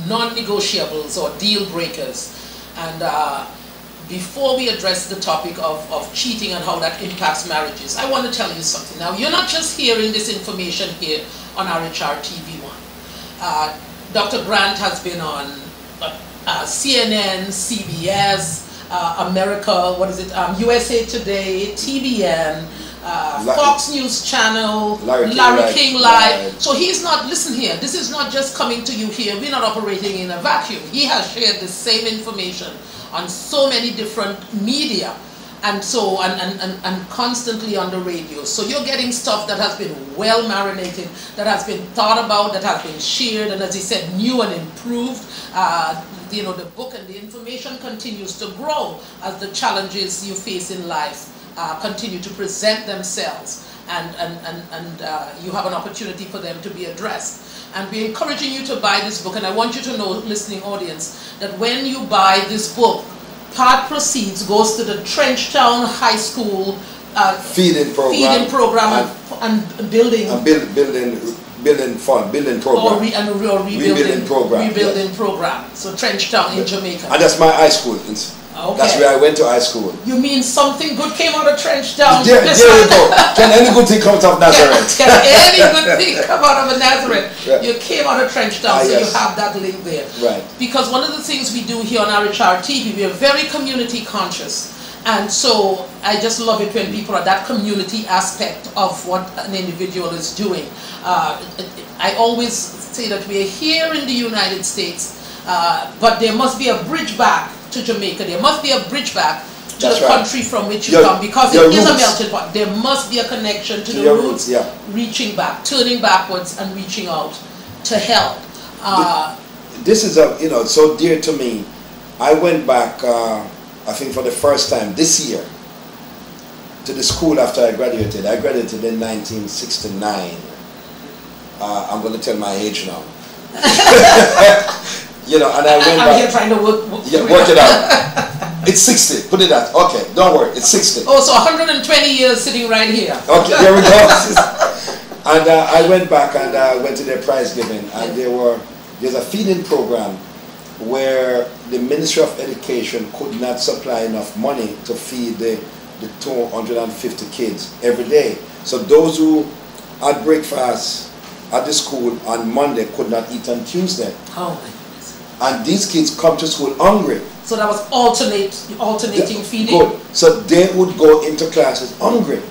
non-negotiables or deal breakers. And before we address the topic of cheating and how that impacts marriages, I want to tell you something. Now, you're not just hearing this information here on RHRtv1. Dr. Grant has been on CNN, CBS, America, USA Today, TBN, Fox News Channel, Larry King Live. So he's not, listen here, this is not just coming to you here. We're not operating in a vacuum. He has shared the same information on so many different media and so and constantly on the radio. So you're getting stuff that has been well marinated, that has been thought about, that has been shared, and as he said, new and improved. You know, the book and the information continues to grow as the challenges you face in life continue to present themselves, and you have an opportunity for them to be addressed. And we're encouraging you to buy this book, and I want you to know, listening audience, that when you buy this book, part proceeds goes to the Trenchtown High School feeding program and building program. Rebuilding program. So Trenchtown in Jamaica. And that's my high school. Okay. That's where I went to high school. You mean something good came out of Trenchtown? There you go. Can any good thing come out of Nazareth? Can any good thing come out of Nazareth? Yeah. You came out of Trenchtown, so yes. you have that link there. Right. Because one of the things we do here on RHRtv, we are very community conscious. And so I just love it when people are that community aspect of what an individual is doing. I always say that we are here in the United States, but there must be a bridge back to Jamaica. There must be a bridge back to the country from which you come, because it is a melting pot. There must be a connection to the roots, reaching back, turning backwards and reaching out to help. This is so dear to me. I went back, I think for the first time this year, to the school after I graduated. I graduated in 1969. I'm going to tell my age now. And I went back. I'm here trying to work it out. It's 60. Put it out. Okay, don't worry. It's 60. Oh, so 120 years sitting right here. Okay, there we go. And I went back and went to their prize giving, and there's a feeding program where the Ministry of Education could not supply enough money to feed the 250 kids every day. So those who had breakfast at the school on Monday could not eat on Tuesday. Oh my goodness. And these kids come to school hungry. So that was alternating feeding? Good. So they would go into classes hungry,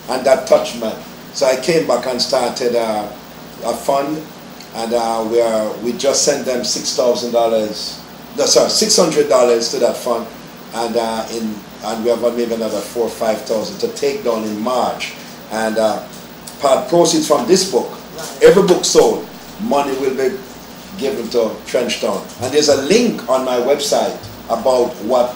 and that touched me. So I came back and started a fund, and we just sent them $600 to that fund, and we have maybe another $4,000 or $5,000 to take down in March. And part proceeds from this book, every book sold, money will be given to Trenchtown. And there's a link on my website about what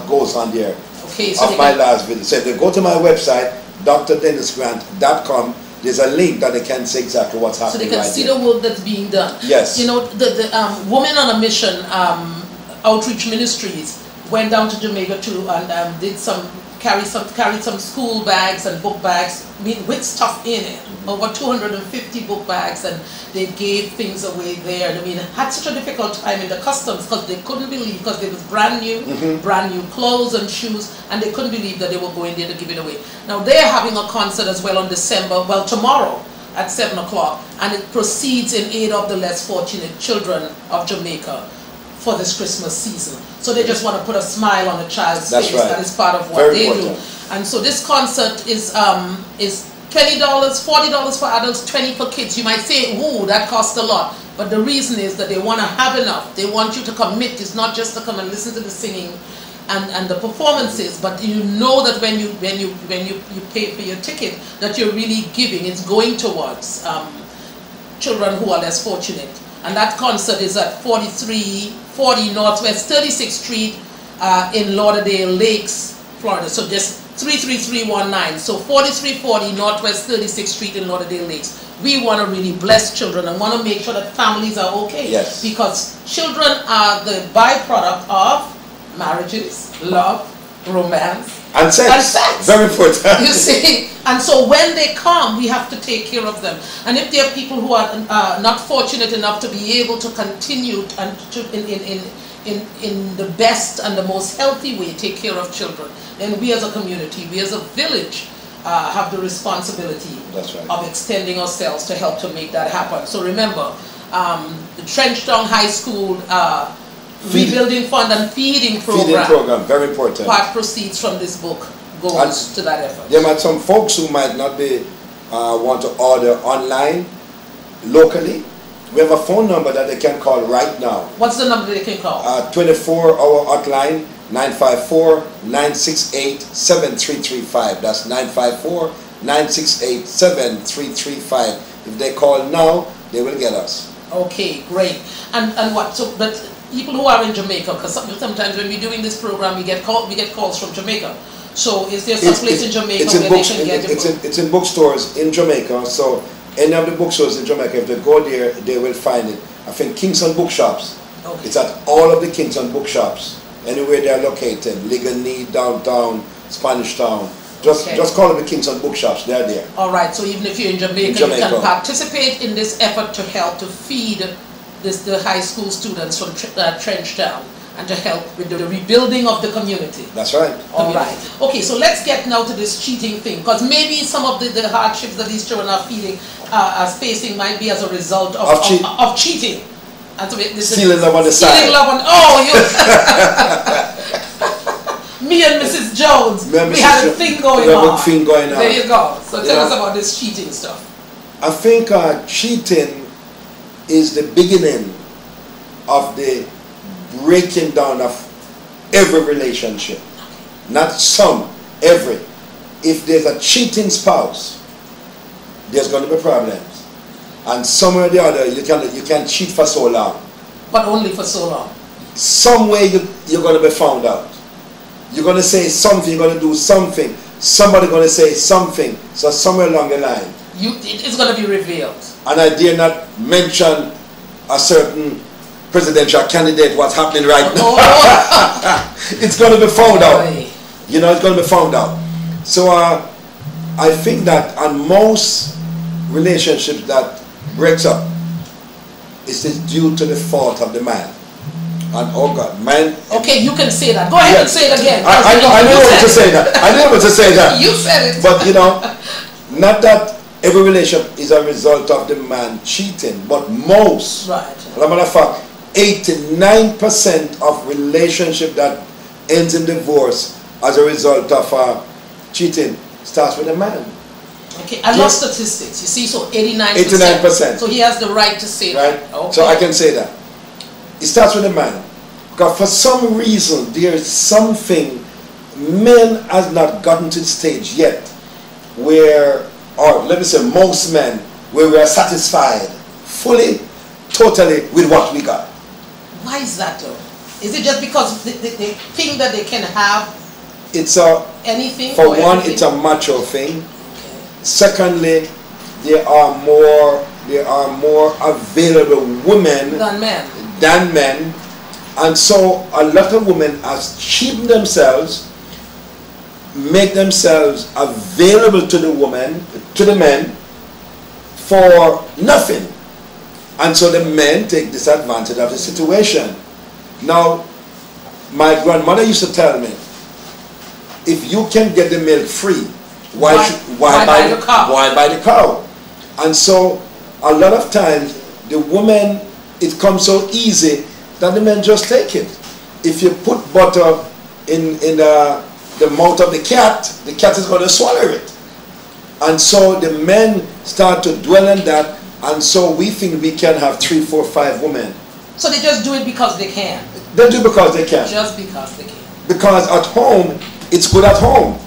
goes on there. Okay, so of my last video. So if they go to my website, drdennisgrant.com, there's a link that they can see exactly what's happening. So they can see the work that's being done. Yes. You know, the Women on a Mission outreach ministries went down to Jamaica too, and carried some school bags and book bags with stuff in it. Over 250 book bags, and they gave things away there. I mean, had such a difficult time in the customs because they couldn't believe, because it was brand new clothes and shoes, and they couldn't believe that they were going there to give it away. Now they're having a concert as well on tomorrow at 7 o'clock, and it proceeds in aid of the less fortunate children of Jamaica for this Christmas season. So they just want to put a smile on a child's face. Right. That is part of what they do. And so this concert is $20, $40 for adults, $20 for kids. You might say, ooh, that costs a lot. But the reason is that they want to have enough. They want you to commit. It's not just to come and listen to the singing and the performances, but you know that when you pay for your ticket, that you're really giving. It's going towards children who are less fortunate. And that concert is at 4340 Northwest 36th Street in Lauderdale Lakes, Florida. So just 33319. So 4340 Northwest 36th Street in Lauderdale Lakes. We want to really bless children and want to make sure that families are okay. Yes. Because children are the byproduct of marriages, love, romance, and sex. Very important. You see, and so when they come, we have to take care of them. And if there are people who are not fortunate enough to be able to continue and to in the best and the most healthy way take care of children, then we as a community, we as a village, have the responsibility of extending ourselves to help to make that happen. So remember, the Trenchtown High School Rebuilding Fund and Feeding Program, very important. Part proceeds from this book goes to that effort. There might some folks who might not be want to order online locally. We have a phone number that they can call right now. What's the number they can call? 24-hour hotline, 954-968-7335. That's 954-968-7335. If they call now, they will get us. Okay, great. And what? So, but people who are in Jamaica, because sometimes when we're doing this program, we get calls from Jamaica. So, is there some place in Jamaica where they can get your book? It's in bookstores in Jamaica. So, any of the bookstores in Jamaica, if they go there, they will find it. I think Kingston Bookshops. Okay. It's at all of the Kingston Bookshops, anywhere they are located. Ligonier, downtown, Spanish Town. Just call them the Kingston Bookshops. They are there. All right. So even if you're in Jamaica, you can participate in this effort to help to feed the high school students from Trenchtown and to help with the rebuilding of the community. That's right. All right. Okay. So let's get now to this cheating thing, because maybe some of the hardships that these children are facing might be as a result of cheating. And so stealing love on the side. Stealing love on. Oh, you. Me and Mrs. Jones, we had a thing going on. There you go. So tell us about this cheating stuff. I think cheating is the beginning of the breaking down of every relationship. Not some, every. If there's a cheating spouse, there's going to be problems. And somewhere or the other, you can cheat for so long. But only for so long. Somewhere you're going to be found out. You're going to say something, you're going to do something, somebody's going to say something, so somewhere along the line. It's going to be revealed. And I dare not mention a certain presidential candidate, what's happening right now. It's going to be found out. You know, it's going to be found out. So I think that on most relationships that breaks up, it is due to the fault of the man. And oh God, man. Okay, you can say that. Go ahead and say it again. I know what to say that. I know what to say that. You said it. But you know, not that every relationship is a result of the man cheating, but most. Right. As a matter of fact, 89% of relationship that ends in divorce as a result of cheating starts with a man. Okay, I love statistics. You see, so 89%. 89%. So he has the right to say that. Okay. So I can say that. It starts with a man. Because for some reason, there is something, men has not gotten to the stage yet where, or let me say most men, where we are satisfied fully, totally with what we got. Why is that though? Is it just because they think that they can have anything? For one, it's a macho thing. Okay. Secondly, there are more available women than men, and so a lot of women have cheapened themselves, make themselves available to the men for nothing, and so the men take disadvantage of the situation. Now, my grandmother used to tell me, if you can get the milk free, why buy the cow? And so a lot of times the woman, it comes so easy that the men just take it. If you put butter in the mouth of the cat is going to swallow it. And so the men start to dwell on that, and so we think we can have 3, 4, 5 women. So they just do it because they can? They do it because they can. Just because they can. Because at home, it's good at home.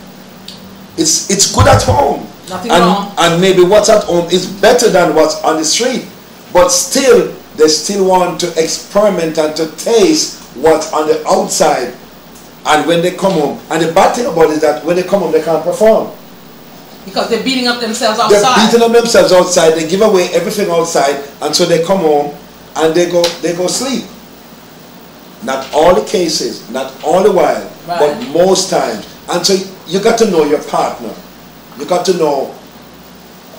It's good at home. Nothing wrong. And maybe what's at home is better than what's on the street. But still, they still want to experiment and to taste what's on the outside. And when they come home, and the bad thing about it is that when they come home, they can't perform. Because they're beating up themselves outside. They're beating up themselves outside. They give away everything outside, and so they come home and they go sleep. Not all the cases, not all the while, Right. But most times, and so you got to know your partner. You got to know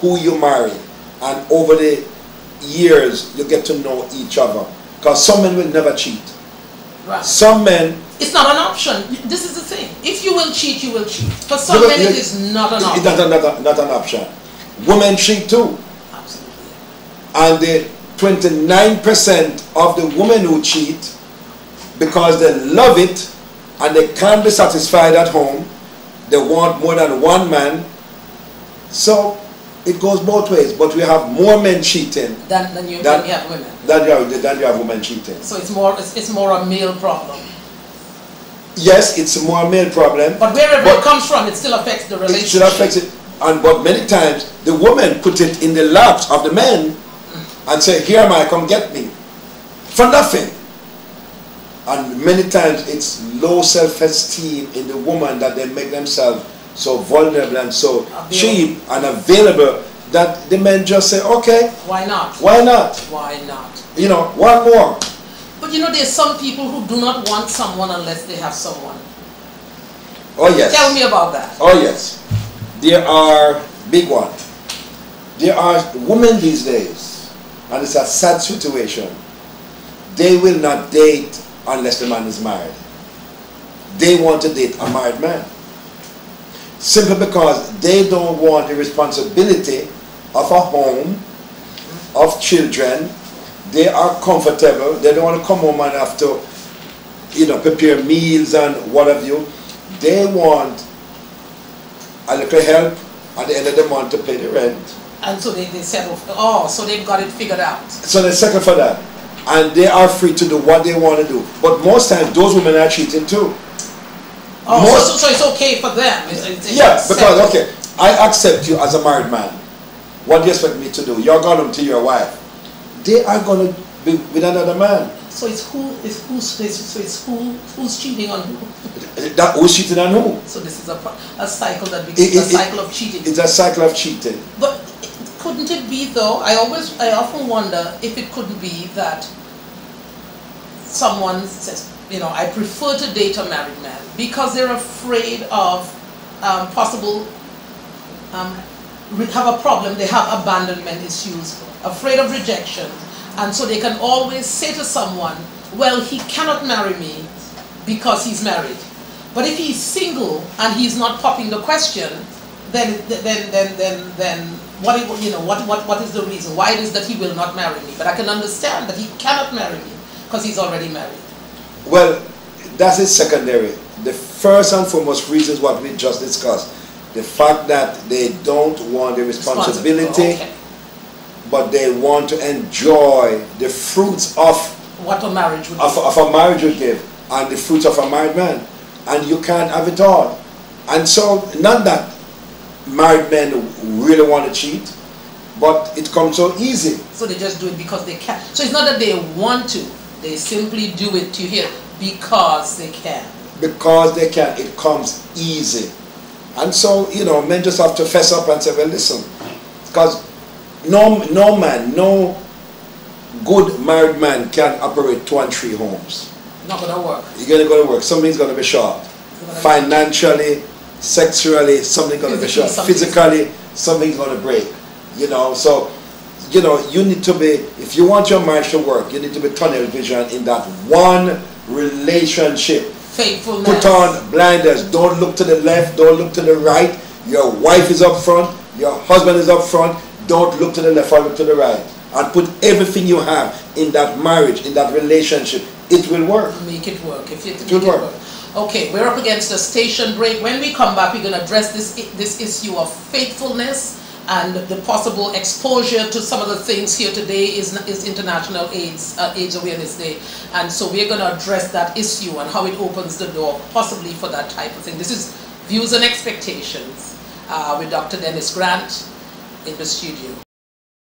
who you marry. And over the years, you get to know each other. Because some men will never cheat. Right. Some men... It's not an option. This is the thing. If you will cheat, you will cheat. For some men, it is not an option. It's not an option. Women cheat too. Absolutely. And the 29% of the women who cheat, because they love it and they can't be satisfied at home, they want more than one man. So it goes both ways. But we have more men cheating than you have women. Than you have women cheating. So it's more a male problem. Yes, it's a more male problem. But wherever it comes from, it still affects the relationship. It still affects it. But many times, the woman put it in the laps of the men and say, here am I, come get me. For nothing. And many times, it's low self-esteem in the woman that they make themselves so vulnerable and so cheap and available that the men just say, okay. Why not? Why not? Why not? You know, one more. But you know, there's some people who do not want someone unless they have someone. Oh yes. Tell me about that. Oh yes. There are big one. There are women these days, and it's a sad situation. They will not date unless the man is married. They want to date a married man. Simply because they don't want the responsibility of a home, of children. They are comfortable. They don't want to come home and have to, you know, prepare meals and what have you. They want a little help at the end of the month to pay the rent. And so they settle. Oh, so they've got it figured out. So they settle for that. And they are free to do what they want to do. But most times, those women are cheating too. Oh, so it's okay for them. Yeah, because, okay, I accept you as a married man. What do you expect me to do? You're going to your wife. They are going to be with another man. So who's cheating on who? Who's cheating on who? So this is a cycle that becomes a cycle of cheating. It's a cycle of cheating. But couldn't it be though? I often wonder if it couldn't be that someone says, you know, I prefer to date a married man because they're afraid of possible have a problem. They have abandonment issues, afraid of rejection, and so they can always say to someone, well, he cannot marry me because he's married. But if he's single and he's not popping the question, then what is the reason? Why it is that he will not marry me? But I can understand that he cannot marry me because he's already married. Well, that is secondary. The first and foremost reason is what we just discussed. The fact that they don't want the responsibility, okay, but they want to enjoy the fruits of what a marriage would of a marriage would give, and the fruits of a married man. And you can't have it all. And so, not that married men really want to cheat, but it comes so easy. So they just do it because they can. So it's not that they want to, they simply do it to hear because they can. Because they can, it comes easy. And so, you know, men just have to fess up and say, well, listen, because no man, no good married man can operate 2 and 3 homes. Not going to work. You're going to go to work. Something's going to be short. Financially, sexually, something's going to be short. Physically, something's going to break. You know, so, you know, you need to be, if you want your marriage to work, you need to be tunnel vision in that one relationship. Faithfulness. Put on blinders. Don't look to the left. Don't look to the right. Your wife is up front. Your husband is up front. Don't look to the left or look to the right. And put everything you have in that marriage, in that relationship. It will work. Make it work. If it will work. Okay, we're up against a station break. When we come back, we're going to address this issue of faithfulness and the possible exposure to some of the things here today is International AIDS Awareness Day. And so we're going to address that issue and how it opens the door possibly for that type of thing. This is Views and Expectations with Dr. Dennis Grant in the studio.